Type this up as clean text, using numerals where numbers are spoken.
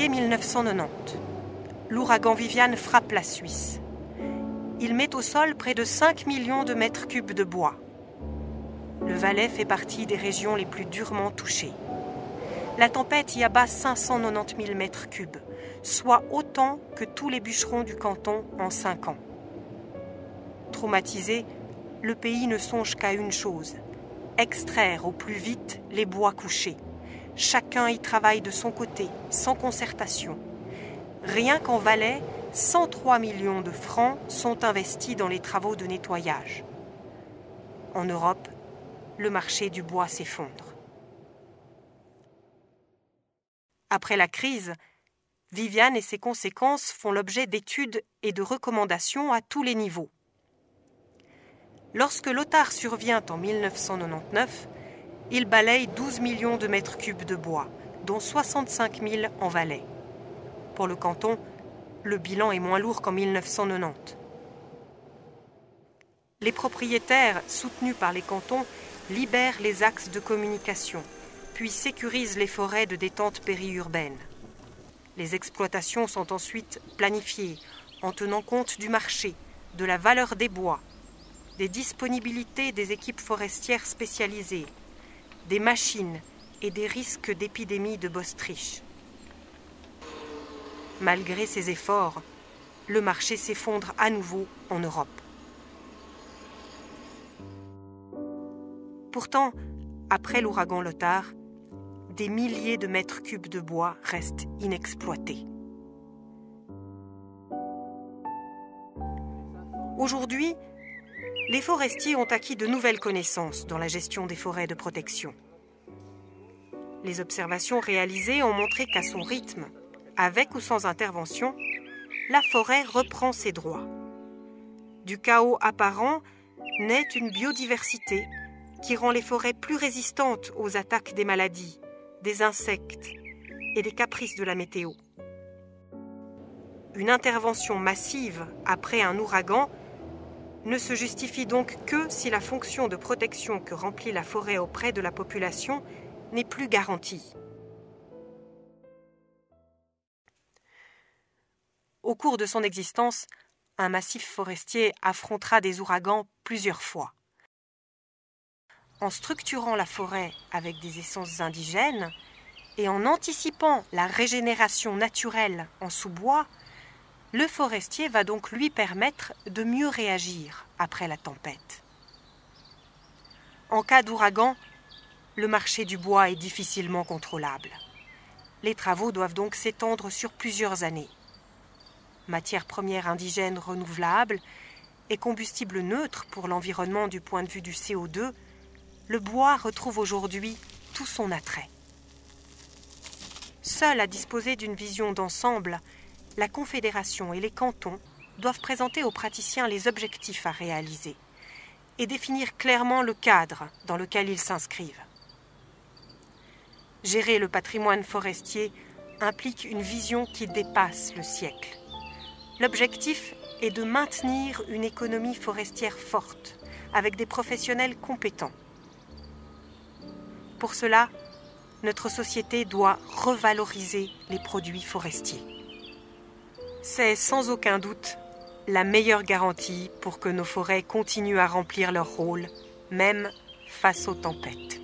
février 1990. L'ouragan Viviane frappe la Suisse. Il met au sol près de 5 millions de mètres cubes de bois. Le Valais fait partie des régions les plus durement touchées. La tempête y abat 590 000 mètres cubes, soit autant que tous les bûcherons du canton en 5 ans. Traumatisé, le pays ne songe qu'à une chose, extraire au plus vite les bois couchés. Chacun y travaille de son côté, sans concertation. Rien qu'en Valais, 103 millions de francs sont investis dans les travaux de nettoyage. En Europe, le marché du bois s'effondre. Après la crise, Viviane et ses conséquences font l'objet d'études et de recommandations à tous les niveaux. Lorsque Lothar survient en 1999, il balaye 12 millions de mètres cubes de bois, dont 65 000 en Valais. Pour le canton, le bilan est moins lourd qu'en 1990. Les propriétaires, soutenus par les cantons, libèrent les axes de communication, puis sécurisent les forêts de détente périurbaine. Les exploitations sont ensuite planifiées en tenant compte du marché, de la valeur des bois, des disponibilités des équipes forestières spécialisées, des machines et des risques d'épidémie de bostryche. Malgré ces efforts, le marché s'effondre à nouveau en Europe. Pourtant, après l'ouragan Lothar, des milliers de mètres cubes de bois restent inexploités. Aujourd'hui, les forestiers ont acquis de nouvelles connaissances dans la gestion des forêts de protection. Les observations réalisées ont montré qu'à son rythme, avec ou sans intervention, la forêt reprend ses droits. Du chaos apparent naît une biodiversité qui rend les forêts plus résistantes aux attaques des maladies, des insectes et des caprices de la météo. Une intervention massive après un ouragan ne se justifie donc que si la fonction de protection que remplit la forêt auprès de la population n'est plus garantie. Au cours de son existence, un massif forestier affrontera des ouragans plusieurs fois. En structurant la forêt avec des essences indigènes et en anticipant la régénération naturelle en sous-bois, le forestier va donc lui permettre de mieux réagir après la tempête. En cas d'ouragan, le marché du bois est difficilement contrôlable. Les travaux doivent donc s'étendre sur plusieurs années. Matières premières indigènes renouvelables et combustible neutre pour l'environnement du point de vue du CO2, le bois retrouve aujourd'hui tout son attrait. Seul à disposer d'une vision d'ensemble, la Confédération et les cantons doivent présenter aux praticiens les objectifs à réaliser et définir clairement le cadre dans lequel ils s'inscrivent. Gérer le patrimoine forestier implique une vision qui dépasse le siècle. L'objectif est de maintenir une économie forestière forte, avec des professionnels compétents. Pour cela, notre société doit revaloriser les produits forestiers. C'est sans aucun doute la meilleure garantie pour que nos forêts continuent à remplir leur rôle, même face aux tempêtes.